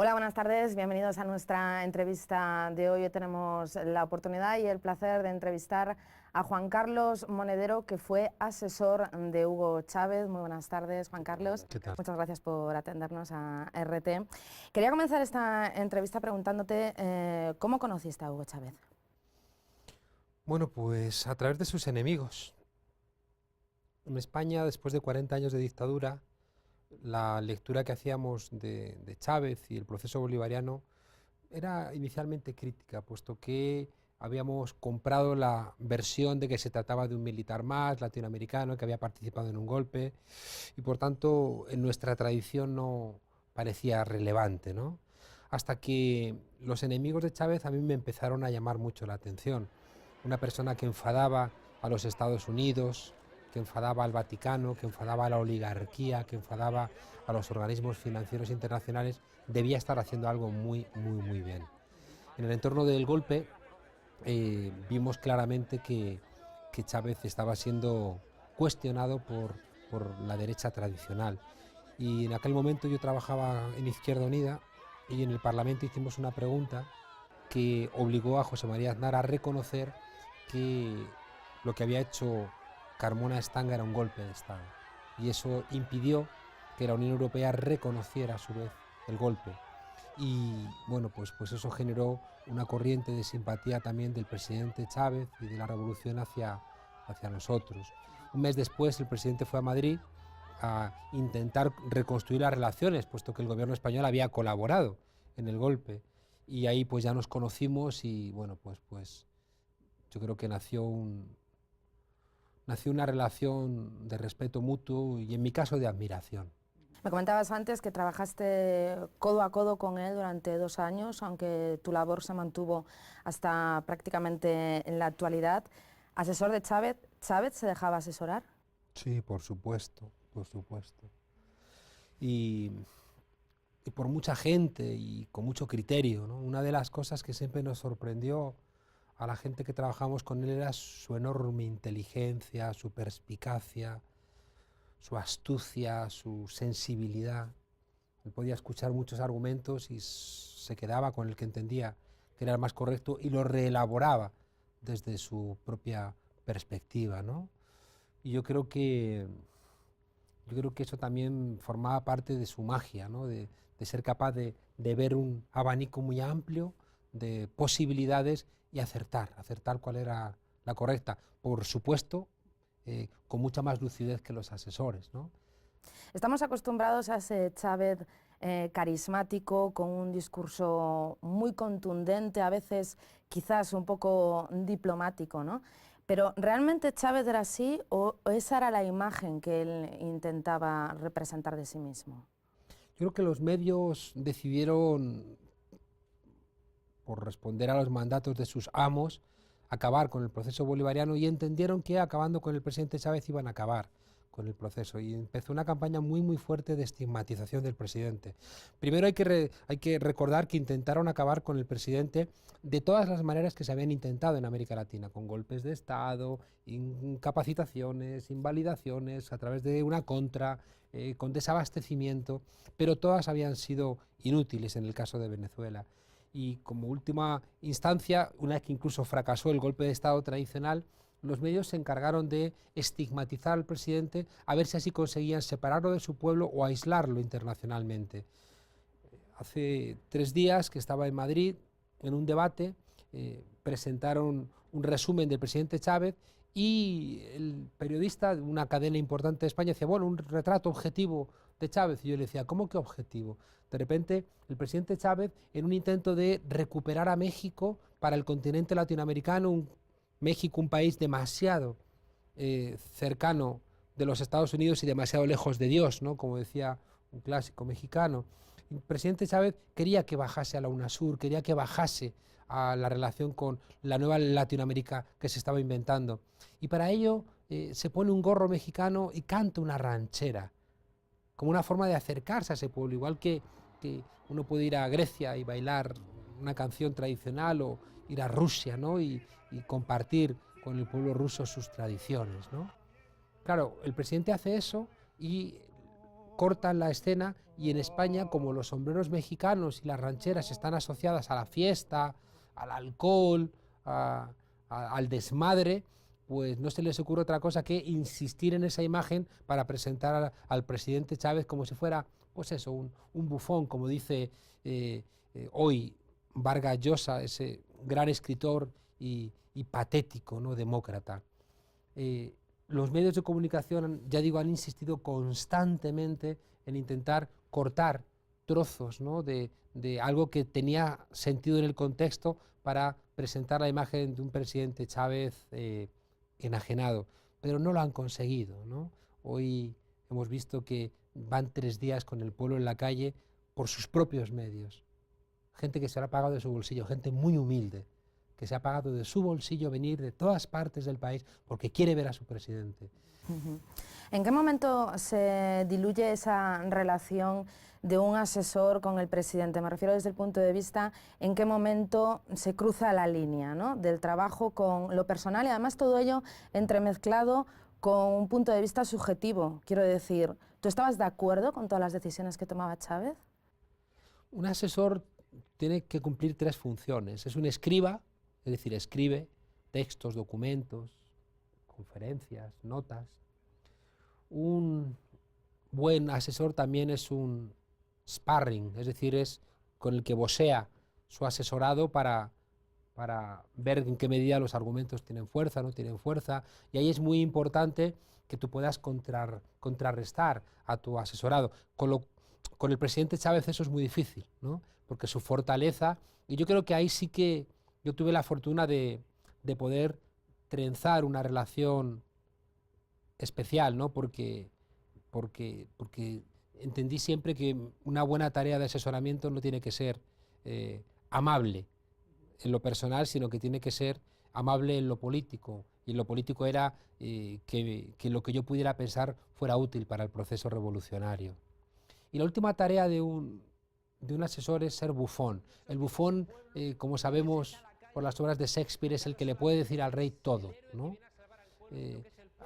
Hola, buenas tardes, bienvenidos a nuestra entrevista de hoy. Hoy tenemos la oportunidad y el placer de entrevistar a Juan Carlos Monedero, que fue asesor de Hugo Chávez. Muy buenas tardes, Juan Carlos. ¿Qué tal? Muchas gracias por atendernos a RT. Quería comenzar esta entrevista preguntándote ¿cómo conociste a Hugo Chávez? Bueno, pues a través de sus enemigos. En España, después de 40 años de dictadura, la lectura que hacíamos de Chávez y el proceso bolivariano era inicialmente crítica, puesto que habíamos comprado la versión de que se trataba de un militar más latinoamericano que había participado en un golpe y por tanto en nuestra tradición no parecía relevante, ¿no? Hasta que los enemigos de Chávez a mí me empezaron a llamar mucho la atención. Una persona que enfadaba a los Estados Unidos, que enfadaba al Vaticano, que enfadaba a la oligarquía, que enfadaba a los organismos financieros internacionales, debía estar haciendo algo muy bien. En el entorno del golpe vimos claramente que Chávez estaba siendo cuestionado por la derecha tradicional. Y en aquel momento yo trabajaba en Izquierda Unida y en el Parlamento hicimos una pregunta que obligó a José María Aznar a reconocer que lo que había hecho Carmona Estanga era un golpe de Estado. Y eso impidió que la Unión Europea reconociera a su vez el golpe. Y bueno, pues eso generó una corriente de simpatía también del presidente Chávez y de la revolución hacia nosotros. Un mes después el presidente fue a Madrid a intentar reconstruir las relaciones, puesto que el gobierno español había colaborado en el golpe. Y ahí pues ya nos conocimos y bueno, pues yo creo que nació una relación de respeto mutuo y en mi caso de admiración. Me comentabas antes que trabajaste codo a codo con él durante 2 años, aunque tu labor se mantuvo hasta prácticamente en la actualidad. Asesor de Chávez, ¿Chávez se dejaba asesorar? Sí, por supuesto, por supuesto. Y, y por mucha gente y con mucho criterio, ¿no? Una de las cosas que siempre nos sorprendió a la gente que trabajamos con él era su enorme inteligencia, su perspicacia, su astucia, su sensibilidad. Él podía escuchar muchos argumentos y se quedaba con el que entendía que era el más correcto y lo reelaboraba desde su propia perspectiva, ¿no? Y yo creo que eso también formaba parte de su magia, ¿no? De ser capaz de ver un abanico muy amplio de posibilidades y acertar cuál era la correcta. Por supuesto, con mucha más lucidez que los asesores, ¿no? Estamos acostumbrados a ese Chávez carismático, con un discurso muy contundente, a veces quizás un poco diplomático, ¿no? Pero ¿realmente Chávez era así o esa era la imagen que él intentaba representar de sí mismo? Yo creo que los medios decidieron, por responder a los mandatos de sus amos, acabar con el proceso bolivariano y entendieron que acabando con el presidente Chávez iban a acabar con el proceso y empezó una campaña muy fuerte de estigmatización del presidente. Primero hay que recordar que intentaron acabar con el presidente de todas las maneras que se habían intentado en América Latina, con golpes de Estado, incapacitaciones, invalidaciones, a través de una contra, con desabastecimiento, pero todas habían sido inútiles en el caso de Venezuela. Y como última instancia, una vez que incluso fracasó el golpe de Estado tradicional, los medios se encargaron de estigmatizar al presidente a ver si así conseguían separarlo de su pueblo o aislarlo internacionalmente. Hace 3 días que estaba en Madrid en un debate, presentaron un resumen del presidente Chávez y el periodista de una cadena importante de España decía, bueno, un retrato objetivo de Chávez. Y yo le decía, ¿cómo que objetivo? De repente, el presidente Chávez, en un intento de recuperar a México para el continente latinoamericano, México un país demasiado cercano de los Estados Unidos y demasiado lejos de Dios, ¿no? Como decía un clásico mexicano. El presidente Chávez quería que bajase a la UNASUR, quería que bajase a la relación con la nueva Latinoamérica que se estaba inventando. Y para ello se pone un gorro mexicano y canta una ranchera, como una forma de acercarse a ese pueblo, igual que uno puede ir a Grecia y bailar una canción tradicional o ir a Rusia, ¿no? Y compartir con el pueblo ruso sus tradiciones, ¿no? Claro, el presidente hace eso y cortan la escena, y en España, como los sombreros mexicanos y las rancheras están asociadas a la fiesta, al alcohol, al desmadre, pues no se les ocurre otra cosa que insistir en esa imagen para presentar al presidente Chávez como si fuera, pues eso, un bufón, como dice hoy Vargas Llosa, ese gran escritor y patético, ¿no?, demócrata. Los medios de comunicación, ya digo, han insistido constantemente en intentar cortar trozos, ¿no?, de algo que tenía sentido en el contexto para presentar la imagen de un presidente Chávez enajenado, pero no lo han conseguido, ¿no? Hoy hemos visto que van 3 días con el pueblo en la calle por sus propios medios. Gente que se lo ha pagado de su bolsillo, gente muy humilde, que se ha pagado de su bolsillo venir de todas partes del país porque quiere ver a su presidente. ¿En qué momento se diluye esa relación de un asesor con el presidente? Me refiero desde el punto de vista en qué momento se cruza la línea, ¿no?, del trabajo con lo personal, y además todo ello entremezclado con un punto de vista subjetivo. Quiero decir, ¿tú estabas de acuerdo con todas las decisiones que tomaba Chávez? Un asesor tiene que cumplir 3 funciones. Es un escriba, es decir, escribe textos, documentos, conferencias, notas. Un buen asesor también es un sparring, es decir, es con el que vocea su asesorado para ver en qué medida los argumentos tienen fuerza, no tienen fuerza, y ahí es muy importante que tú puedas contrarrestar a tu asesorado. Con el presidente Chávez eso es muy difícil, ¿no?, porque su fortaleza, y yo creo que ahí sí que yo tuve la fortuna de poder trenzar una relación especial, ¿no?, porque entendí siempre que una buena tarea de asesoramiento no tiene que ser amable en lo personal, sino que tiene que ser amable en lo político. Y en lo político era que lo que yo pudiera pensar fuera útil para el proceso revolucionario. Y la última tarea de un asesor es ser bufón. El bufón, como sabemos por las obras de Shakespeare, es el que le puede decir al rey todo, ¿no?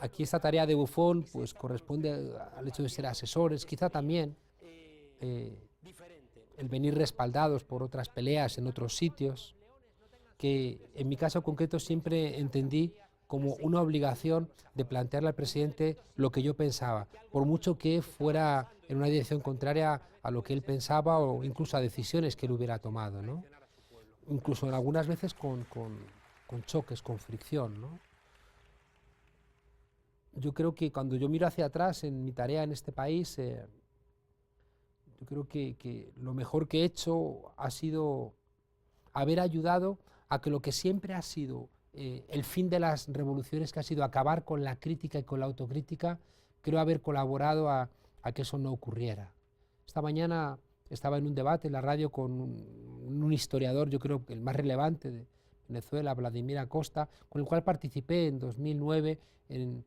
Aquí esta tarea de bufón pues corresponde al hecho de ser asesores, quizá también el venir respaldados por otras peleas en otros sitios, que en mi caso concreto siempre entendí como una obligación de plantearle al presidente lo que yo pensaba, por mucho que fuera en una dirección contraria a lo que él pensaba o incluso a decisiones que él hubiera tomado, ¿no? Incluso algunas veces con choques, con fricción, ¿no? Yo creo que cuando yo miro hacia atrás en mi tarea en este país, yo creo que lo mejor que he hecho ha sido haber ayudado a que lo que siempre ha sido el fin de las revoluciones, que ha sido acabar con la crítica y con la autocrítica, creo haber colaborado a que eso no ocurriera. Esta mañana estaba en un debate en la radio con un historiador, yo creo que el más relevante de Venezuela, Vladimir Acosta, con el cual participé en 2009 en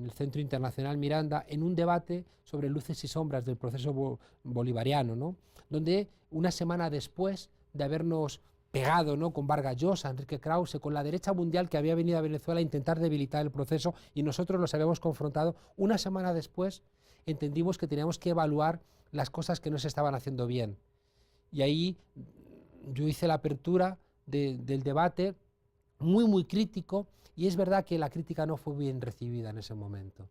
el Centro Internacional Miranda, en un debate sobre luces y sombras del proceso bolivariano, ¿no?, donde una semana después de habernos pegado, ¿no?, con Vargas Llosa, Enrique Krause, con la derecha mundial que había venido a Venezuela a intentar debilitar el proceso, y nosotros los habíamos confrontado, una semana después entendimos que teníamos que evaluar las cosas que no se estaban haciendo bien. Y ahí yo hice la apertura del debate muy crítico, y es verdad que la crítica no fue bien recibida en ese momento.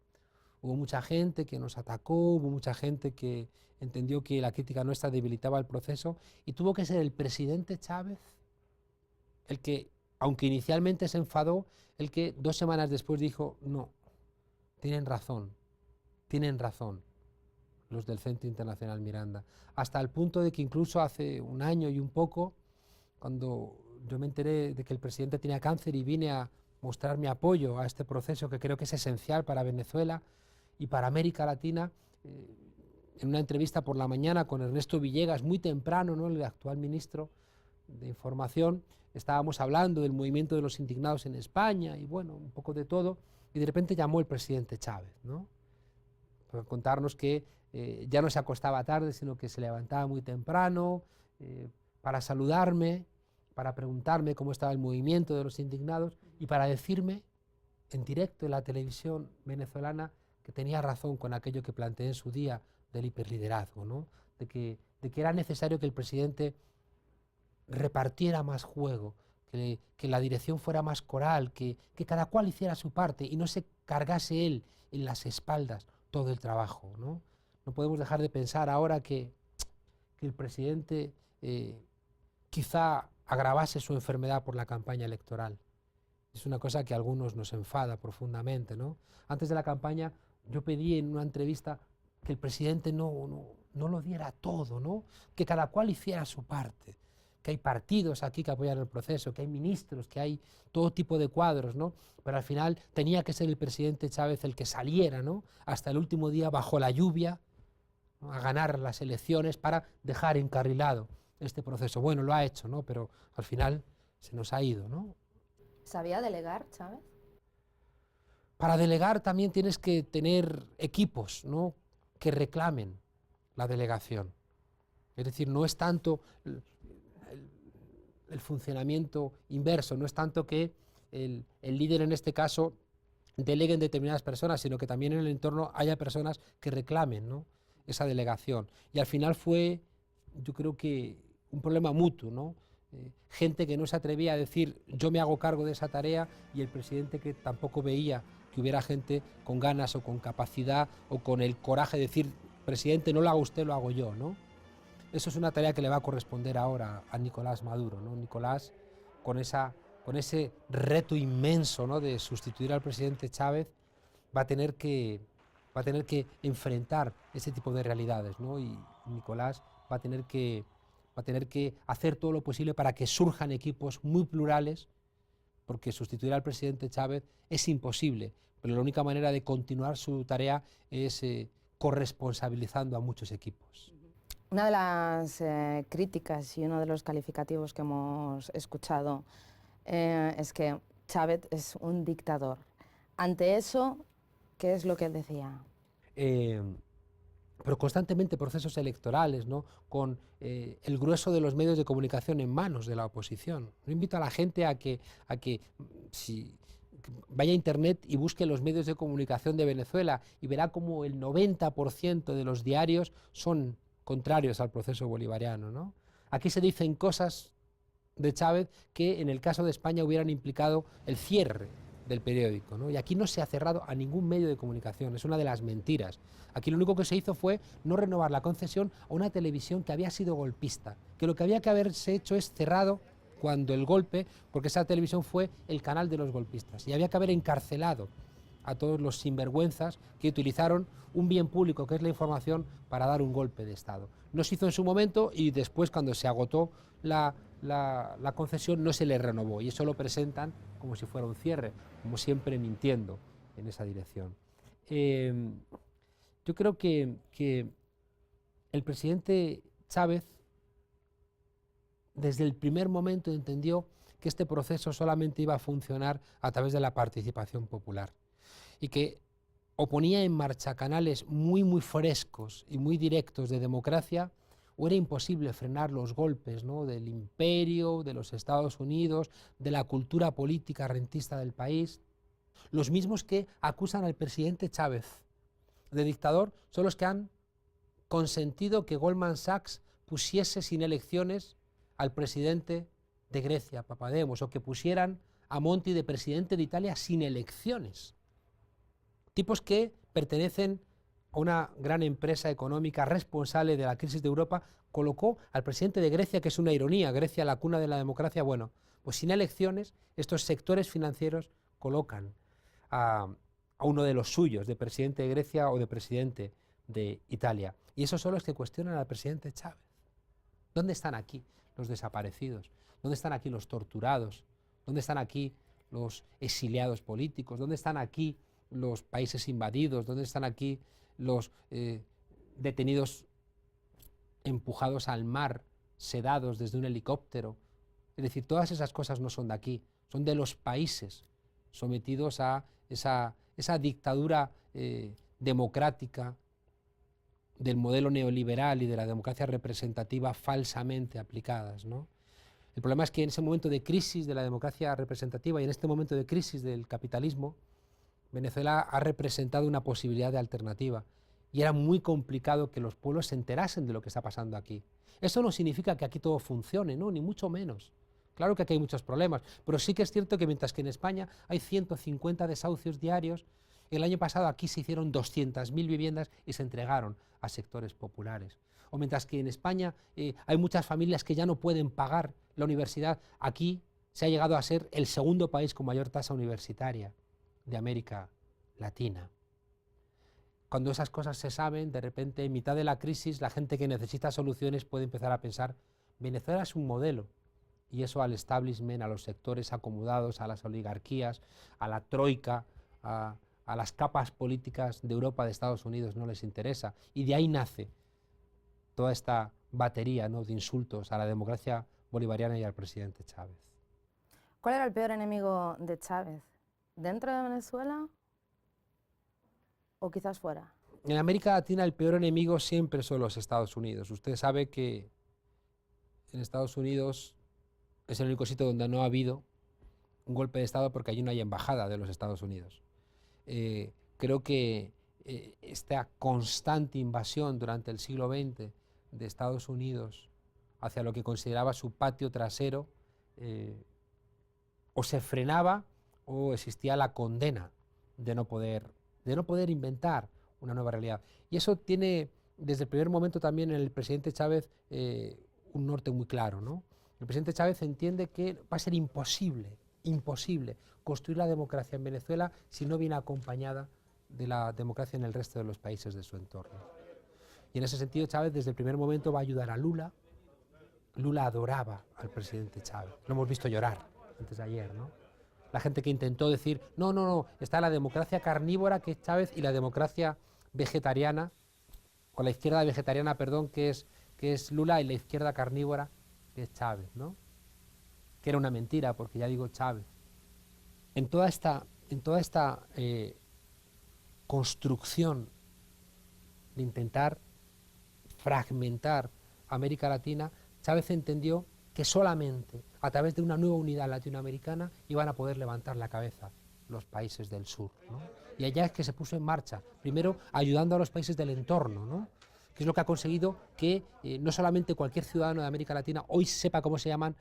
Hubo mucha gente que nos atacó, hubo mucha gente que entendió que la crítica nuestra debilitaba el proceso, y tuvo que ser el presidente Chávez el que, aunque inicialmente se enfadó, el que 2 semanas después dijo: no, tienen razón los del Centro Internacional Miranda. Hasta el punto de que incluso hace un año y un poco, cuando yo me enteré de que el presidente tenía cáncer y vine a mostrar mi apoyo a este proceso que creo que es esencial para Venezuela y para América Latina, en una entrevista por la mañana con Ernesto Villegas, muy temprano, ¿no?, el actual ministro de Información, estábamos hablando del movimiento de los indignados en España y bueno, un poco de todo, y de repente llamó el presidente Chávez, ¿no?, para contarnos que ya no se acostaba tarde, sino que se levantaba muy temprano, para saludarme, para preguntarme cómo estaba el movimiento de los indignados y para decirme en directo en la televisión venezolana que tenía razón con aquello que planteé en su día del hiperliderazgo, ¿no? de que era necesario que el presidente repartiera más juego, que la dirección fuera más coral, que cada cual hiciera su parte y no se cargase él en las espaldas todo el trabajo, ¿no? No podemos dejar de pensar ahora que el presidente quizá agravase su enfermedad por la campaña electoral. Es una cosa que a algunos nos enfada profundamente, ¿no? Antes de la campaña yo pedí en una entrevista que el presidente no lo diera todo, ¿no? Que cada cual hiciera su parte, que hay partidos aquí que apoyan el proceso, que hay ministros, que hay todo tipo de cuadros, ¿no? Pero al final tenía que ser el presidente Chávez el que saliera, ¿no? Hasta el último día bajo la lluvia, ¿no? A ganar las elecciones para dejar encarrilado este proceso. Bueno, lo ha hecho, ¿no? Pero al final se nos ha ido, ¿no? ¿Sabía delegar, Chávez? Para delegar también tienes que tener equipos, ¿no? Que reclamen la delegación. Es decir, no es tanto el funcionamiento inverso, no es tanto que el líder en este caso delegue en determinadas personas, sino que también en el entorno haya personas que reclamen, ¿no? Esa delegación. Y al final fue, yo creo que un problema mutuo, ¿no? Gente que no se atrevía a decir yo me hago cargo de esa tarea y el presidente que tampoco veía que hubiera gente con ganas o con capacidad o con el coraje de decir presidente, no lo haga usted, lo hago yo, ¿no? Eso es una tarea que le va a corresponder ahora a Nicolás Maduro, ¿no? Nicolás, con ese reto inmenso, ¿no? De sustituir al presidente Chávez, va a tener que enfrentar ese tipo de realidades, ¿no? Y Nicolás va a tener que hacer todo lo posible para que surjan equipos muy plurales, porque sustituir al presidente Chávez es imposible, pero la única manera de continuar su tarea es corresponsabilizando a muchos equipos. Una de las críticas y uno de los calificativos que hemos escuchado es que Chávez es un dictador. Ante eso, ¿qué es lo que él decía? Pero constantemente procesos electorales, ¿no? Con el grueso de los medios de comunicación en manos de la oposición. Yo invito a la gente a que vaya a internet y busque los medios de comunicación de Venezuela y verá como el 90% de los diarios son contrarios al proceso bolivariano, ¿no? Aquí se dicen cosas de Chávez que en el caso de España hubieran implicado el cierre del periódico, ¿no? Y aquí no se ha cerrado a ningún medio de comunicación, es una de las mentiras. Aquí lo único que se hizo fue no renovar la concesión a una televisión que había sido golpista, que lo que había que haberse hecho es cerrado cuando el golpe, porque esa televisión fue el canal de los golpistas, y había que haber encarcelado a todos los sinvergüenzas que utilizaron un bien público, que es la información, para dar un golpe de Estado. No se hizo en su momento y después, cuando se agotó la concesión, no se le renovó, y eso lo presentan como si fuera un cierre, como siempre mintiendo en esa dirección. Yo creo que el presidente Chávez desde el primer momento entendió que este proceso solamente iba a funcionar a través de la participación popular y que o ponía en marcha canales muy frescos y muy directos de democracia, o era imposible frenar los golpes, ¿no? Del imperio, de los Estados Unidos, de la cultura política rentista del país. Los mismos que acusan al presidente Chávez de dictador son los que han consentido que Goldman Sachs pusiese sin elecciones al presidente de Grecia, Papademos, o que pusieran a Monti de presidente de Italia sin elecciones. Tipos que pertenecen a una gran empresa económica responsable de la crisis de Europa, colocó al presidente de Grecia, que es una ironía, Grecia la cuna de la democracia. Bueno, pues sin elecciones estos sectores financieros colocan a uno de los suyos, de presidente de Grecia o de presidente de Italia. Y esos son los que cuestionan al presidente Chávez. ¿Dónde están aquí los desaparecidos? ¿Dónde están aquí los torturados? ¿Dónde están aquí los exiliados políticos? ¿Dónde están aquí los países invadidos? ¿Dónde están aquí los detenidos empujados al mar, sedados desde un helicóptero? Es decir, todas esas cosas no son de aquí, son de los países sometidos a esa dictadura democrática del modelo neoliberal y de la democracia representativa falsamente aplicadas, ¿no? El problema es que en ese momento de crisis de la democracia representativa y en este momento de crisis del capitalismo, Venezuela ha representado una posibilidad de alternativa, y era muy complicado que los pueblos se enterasen de lo que está pasando aquí. Eso no significa que aquí todo funcione, no, ni mucho menos. Claro que aquí hay muchos problemas, pero sí que es cierto que mientras que en España hay 150 desahucios diarios, el año pasado aquí se hicieron 200.000 viviendas y se entregaron a sectores populares. O mientras que en España hay muchas familias que ya no pueden pagar la universidad, aquí se ha llegado a ser el segundo país con mayor tasa universitaria de América Latina. Cuando esas cosas se saben, de repente, en mitad de la crisis, la gente que necesita soluciones puede empezar a pensar, Venezuela es un modelo, y eso al establishment, a los sectores acomodados, a las oligarquías, a la troika, a las capas políticas de Europa, de Estados Unidos, no les interesa. Y de ahí nace toda esta batería, ¿no?, de insultos a la democracia bolivariana y al presidente Chávez. ¿Cuál era el peor enemigo de Chávez? ¿Dentro de Venezuela o quizás fuera? En América Latina el peor enemigo siempre son los Estados Unidos. Usted sabe que en Estados Unidos es el único sitio donde no ha habido un golpe de Estado porque allí no hay embajada de los Estados Unidos. Creo que esta constante invasión durante el siglo XX de Estados Unidos hacia lo que consideraba su patio trasero, o se frenaba o existía la condena de no poder inventar una nueva realidad. Y eso tiene desde el primer momento también en el presidente Chávez un norte muy claro, ¿no? El presidente Chávez entiende que va a ser imposible construir la democracia en Venezuela si no viene acompañada de la democracia en el resto de los países de su entorno. Y en ese sentido Chávez desde el primer momento va a ayudar a Lula. Lula adoraba al presidente Chávez. Lo hemos visto llorar antes de ayer, ¿no? La gente que intentó decir, no, está la democracia carnívora, que es Chávez, y la democracia vegetariana, o la izquierda vegetariana, perdón, que es Lula, y la izquierda carnívora, que es Chávez, ¿no? Que era una mentira, porque ya digo Chávez. En toda esta construcción de intentar fragmentar América Latina, Chávez entendió que solamente a través de una nueva unidad latinoamericana iban a poder levantar la cabeza los países del sur, ¿no? Y allá es que se puso en marcha, primero ayudando a los países del entorno, ¿no?, que es lo que ha conseguido que no solamente cualquier ciudadano de América Latina hoy sepa cómo se llaman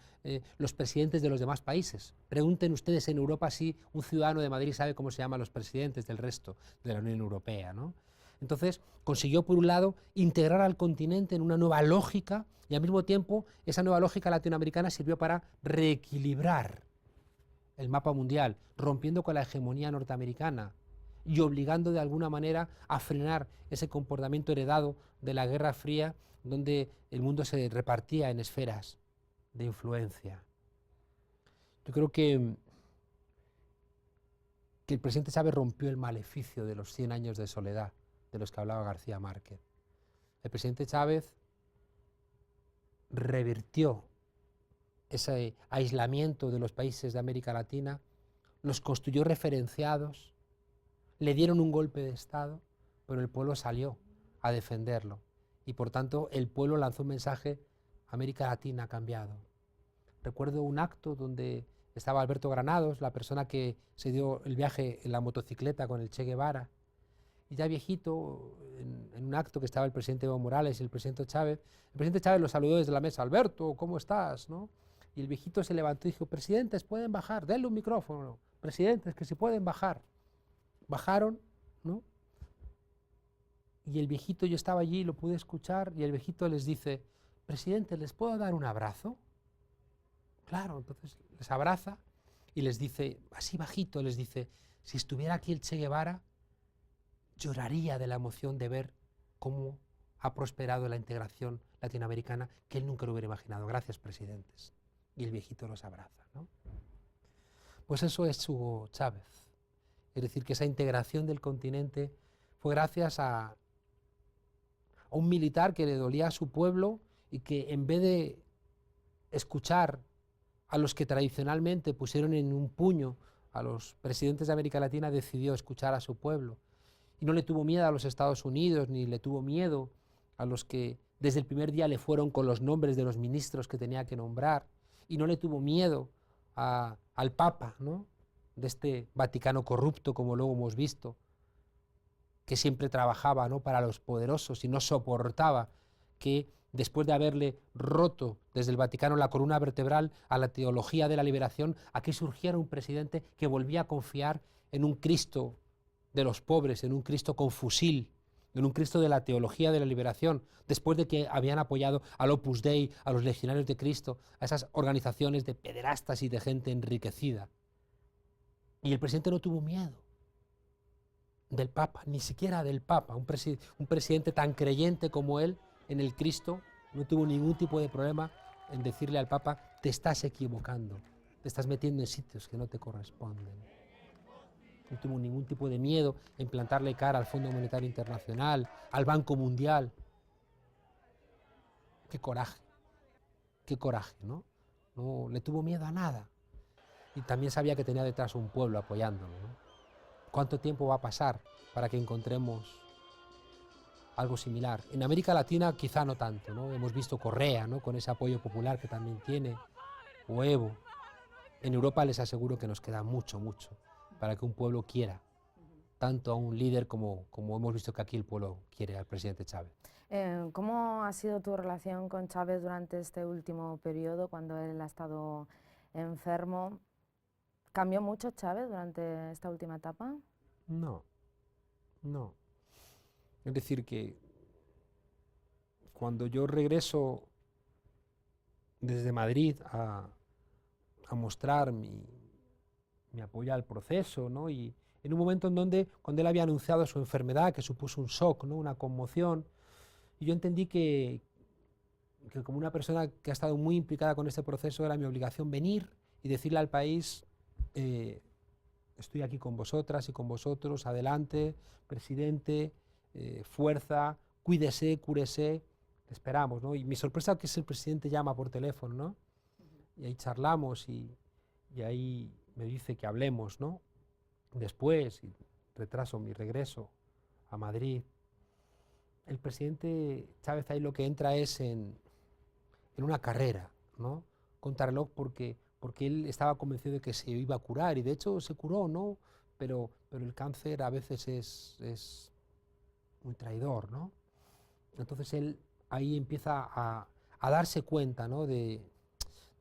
los presidentes de los demás países. Pregunten ustedes en Europa si un ciudadano de Madrid sabe cómo se llaman los presidentes del resto de la Unión Europea, ¿no? Entonces consiguió, por un lado, integrar al continente en una nueva lógica, y al mismo tiempo esa nueva lógica latinoamericana sirvió para reequilibrar el mapa mundial, rompiendo con la hegemonía norteamericana y obligando de alguna manera a frenar ese comportamiento heredado de la Guerra Fría, donde el mundo se repartía en esferas de influencia. Yo creo que el presidente Chávez rompió el maleficio de los 100 años de soledad de los que hablaba García Márquez. El presidente Chávez revirtió ese aislamiento de los países de América Latina, los construyó referenciados, le dieron un golpe de Estado, pero el pueblo salió a defenderlo. Y por tanto el pueblo lanzó un mensaje: América Latina ha cambiado. Recuerdo un acto donde estaba Alberto Granados, la persona que se dio el viaje en la motocicleta con el Che Guevara, y ya viejito, en un acto que estaba el presidente Evo Morales y el presidente Chávez lo saludó desde la mesa: Alberto, ¿cómo estás?, ¿no? Y el viejito se levantó y dijo: presidentes, pueden bajar, denle un micrófono, presidentes, que si pueden bajar. Bajaron, ¿no? Y el viejito, yo estaba allí, lo pude escuchar, y el viejito les dice: presidentes, ¿les puedo dar un abrazo? Claro, entonces les abraza y les dice, así bajito, les dice: si estuviera aquí el Che Guevara, lloraría de la emoción de ver cómo ha prosperado la integración latinoamericana, que él nunca lo hubiera imaginado. Gracias, presidentes. Y el viejito los abraza, ¿no? Pues eso es Hugo Chávez. Es decir, que esa integración del continente fue gracias a un militar que le dolía a su pueblo y que, en vez de escuchar a los que tradicionalmente pusieron en un puño a los presidentes de América Latina, decidió escuchar a su pueblo. Y no le tuvo miedo a los Estados Unidos, ni le tuvo miedo a los que desde el primer día le fueron con los nombres de los ministros que tenía que nombrar, y no le tuvo miedo al Papa, ¿no?, de este Vaticano corrupto, como luego hemos visto, que siempre trabajaba, ¿no?, para los poderosos y no soportaba que, después de haberle roto desde el Vaticano la columna vertebral a la teología de la liberación, aquí surgiera un presidente que volvía a confiar en un Cristo de los pobres, en un Cristo con fusil, en un Cristo de la teología de la liberación, después de que habían apoyado al Opus Dei, a los Legionarios de Cristo, a esas organizaciones de pederastas y de gente enriquecida. Y el presidente no tuvo miedo del Papa, ni siquiera del Papa. Un presidente tan creyente como él en el Cristo no tuvo ningún tipo de problema en decirle al Papa: te estás equivocando, te estás metiendo en sitios que no te corresponden. No tuvo ningún tipo de miedo en plantarle cara al Fondo Monetario Internacional, al Banco Mundial. Qué coraje, ¿no? No le tuvo miedo a nada. Y también sabía que tenía detrás un pueblo apoyándolo, ¿no? ¿Cuánto tiempo va a pasar para que encontremos algo similar? En América Latina quizá no tanto, ¿no? Hemos visto Correa, ¿no?, con ese apoyo popular que también tiene, o Evo. En Europa les aseguro que nos queda mucho para que un pueblo quiera tanto a un líder como hemos visto que aquí el pueblo quiere al presidente Chávez. ¿Cómo ha sido tu relación con Chávez durante este último periodo, cuando él ha estado enfermo? ¿Cambió mucho Chávez durante esta última etapa? No. Es decir, que cuando yo regreso desde Madrid a mostrar mi apoyo al proceso, ¿no?, y en un momento en donde, cuando él había anunciado su enfermedad, que supuso un shock, ¿no?, una conmoción, y yo entendí que como una persona que ha estado muy implicada con este proceso, era mi obligación venir y decirle al país: estoy aquí con vosotras y con vosotros, adelante, presidente, fuerza, cuídese, cúrese, esperamos, ¿no? Y mi sorpresa es que el presidente llama por teléfono, ¿no? Y ahí charlamos y ahí me dice que hablemos, ¿no? Después, y retraso mi regreso a Madrid. El presidente Chávez ahí lo que entra es en una carrera, ¿no?, contrarreloj, porque él estaba convencido de que se iba a curar, y de hecho se curó, ¿no? Pero el cáncer a veces es muy traidor, ¿no? Entonces él ahí empieza a darse cuenta, ¿no?, de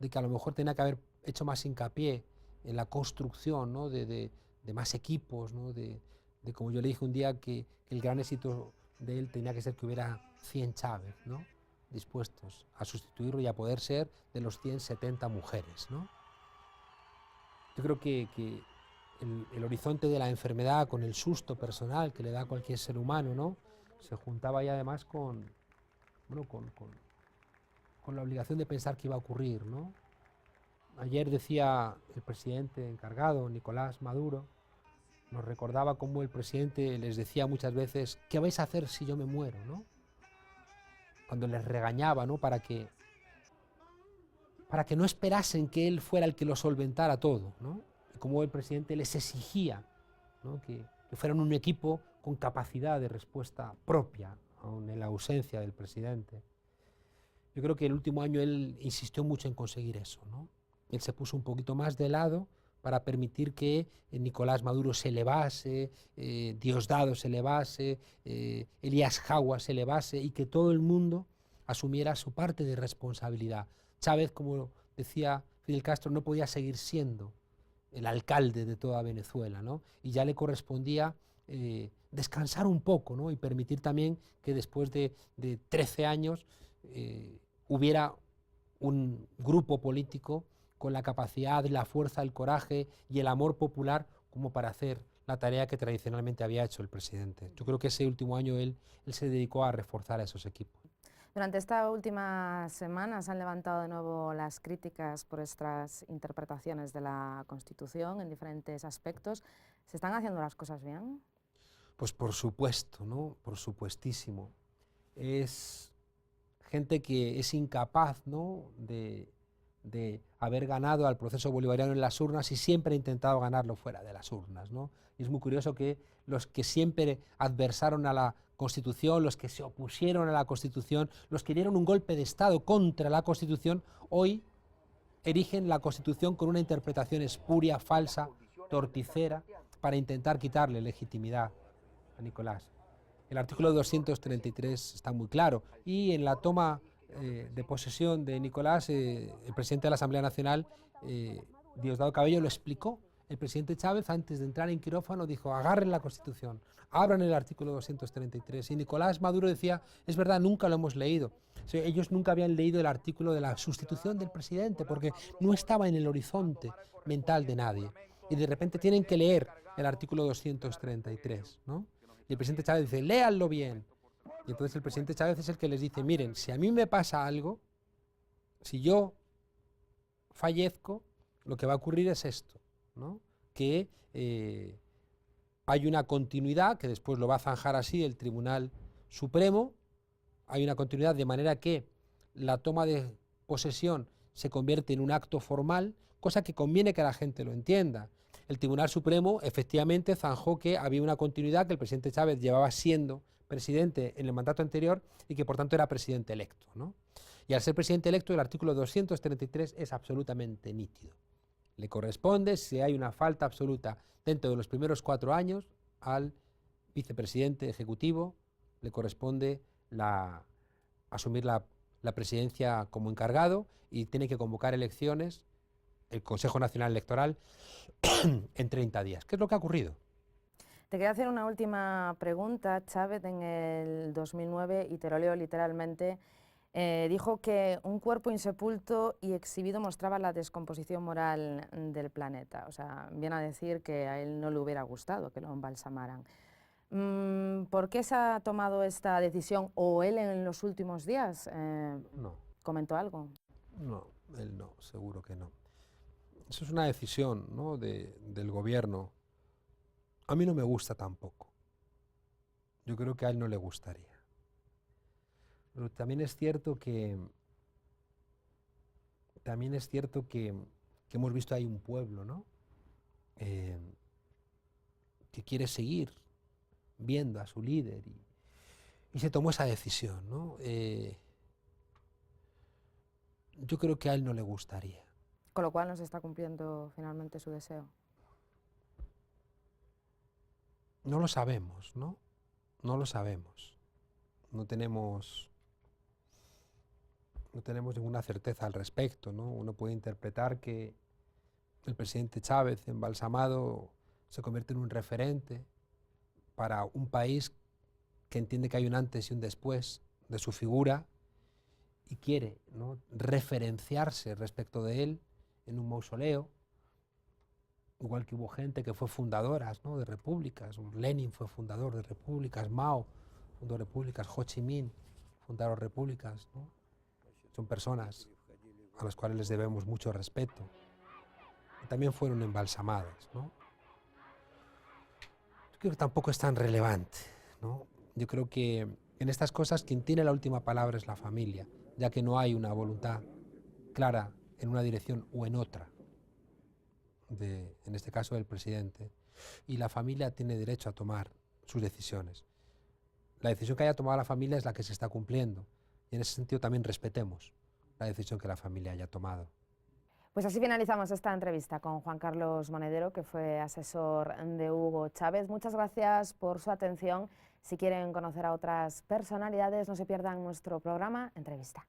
que a lo mejor tenía que haber hecho más hincapié en la construcción, ¿no?, de más equipos, ¿no?, de como yo le dije un día, que el gran éxito de él tenía que ser que hubiera 100 Chávez, ¿no?, dispuestos a sustituirlo y a poder ser de los 170 mujeres, ¿no? Yo creo que el horizonte de la enfermedad, con el susto personal que le da a cualquier ser humano, ¿no?, se juntaba ahí además con la obligación de pensar que iba a ocurrir, ¿no? Ayer decía el presidente encargado, Nicolás Maduro, nos recordaba cómo el presidente les decía muchas veces: ¿qué vais a hacer si yo me muero?, ¿no? Cuando les regañaba, ¿no?, para que no esperasen que él fuera el que lo solventara todo, ¿no? Y cómo el presidente les exigía, ¿no?, que fueran un equipo con capacidad de respuesta propia, aun en la ausencia del presidente. Yo creo que el último año él insistió mucho en conseguir eso, ¿no? Él se puso un poquito más de lado para permitir que Nicolás Maduro se elevase, Diosdado se elevase, Elías Jawa se elevase, y que todo el mundo asumiera su parte de responsabilidad. Chávez, como decía Fidel Castro, no podía seguir siendo el alcalde de toda Venezuela, ¿no? Y ya le correspondía descansar un poco, ¿no?, y permitir también que después de 13 años hubiera un grupo político con la capacidad, la fuerza, el coraje y el amor popular como para hacer la tarea que tradicionalmente había hecho el presidente. Yo creo que ese último año él se dedicó a reforzar a esos equipos. Durante esta última semana se han levantado de nuevo las críticas por estas interpretaciones de la Constitución en diferentes aspectos. ¿Se están haciendo las cosas bien? Pues por supuesto, ¿no? Por supuestísimo. Es gente que es incapaz, ¿no?, de haber ganado al proceso bolivariano en las urnas, y siempre ha intentado ganarlo fuera de las urnas, ¿no? Y es muy curioso que los que siempre adversaron a la Constitución, los que se opusieron a la Constitución, los que dieron un golpe de Estado contra la Constitución, hoy erigen la Constitución con una interpretación espuria, falsa, torticera, para intentar quitarle legitimidad a Nicolás. El artículo 233 está muy claro y en la toma de posesión de Nicolás, el presidente de la Asamblea Nacional, Diosdado Cabello, lo explicó. El presidente Chávez, antes de entrar en quirófano, dijo: agarren la Constitución, abran el artículo 233. Y Nicolás Maduro decía: es verdad, nunca lo hemos leído. O sea, ellos nunca habían leído el artículo de la sustitución del presidente porque no estaba en el horizonte mental de nadie. Y de repente tienen que leer el artículo 233, ¿no? Y el presidente Chávez dice: léanlo bien. Y entonces el presidente Chávez es el que les dice: miren, si a mí me pasa algo, si yo fallezco, lo que va a ocurrir es esto, ¿no? Que hay una continuidad, que después lo va a zanjar así el Tribunal Supremo, hay una continuidad de manera que la toma de posesión se convierte en un acto formal, cosa que conviene que la gente lo entienda. El Tribunal Supremo efectivamente zanjó que había una continuidad, que el presidente Chávez llevaba siendo presidente en el mandato anterior y que por tanto era presidente electo, ¿no? Y al ser presidente electo, el artículo 233 es absolutamente nítido. Le corresponde, si hay una falta absoluta dentro de los primeros 4 años, al vicepresidente ejecutivo le corresponde asumir la presidencia como encargado y tiene que convocar elecciones, el Consejo Nacional Electoral, en 30 días. ¿Qué es lo que ha ocurrido? Te quería hacer una última pregunta. Chávez en el 2009, y te lo leo literalmente, dijo que un cuerpo insepulto y exhibido mostraba la descomposición moral del planeta. O sea, viene a decir que a él no le hubiera gustado que lo embalsamaran. ¿Por qué se ha tomado esta decisión? ¿O él en los últimos días No, comentó algo? no, él no, seguro que no. Eso es una decisión, ¿no?, del gobierno. A mí no me gusta tampoco. Yo creo que a él no le gustaría. Pero también es cierto que hemos visto ahí un pueblo, ¿no?, que quiere seguir viendo a su líder y se tomó esa decisión, ¿no? Yo creo que a él no le gustaría. Con lo cual no se está cumpliendo finalmente su deseo. No lo sabemos, ¿no? No lo sabemos. No tenemos ninguna certeza al respecto, ¿no? Uno puede interpretar que el presidente Chávez, embalsamado, se convierte en un referente para un país que entiende que hay un antes y un después de su figura y quiere, ¿no?, referenciarse respecto de él en un mausoleo, igual que hubo gente que fue fundadoras, ¿no?, de repúblicas. Lenin fue fundador de repúblicas, Mao fundó repúblicas, Ho Chi Minh fundaron repúblicas, ¿no? Son personas a las cuales les debemos mucho respeto. Y también fueron embalsamadas, ¿no? Yo creo que tampoco es tan relevante, ¿no? Yo creo que en estas cosas quien tiene la última palabra es la familia, ya que no hay una voluntad clara en una dirección o en otra, en este caso del presidente. Y la familia tiene derecho a tomar sus decisiones. La decisión que haya tomado la familia es la que se está cumpliendo. Y en ese sentido también respetemos la decisión que la familia haya tomado. Pues así finalizamos esta entrevista con Juan Carlos Monedero, que fue asesor de Hugo Chávez. Muchas gracias por su atención. Si quieren conocer a otras personalidades, no se pierdan nuestro programa Entrevista.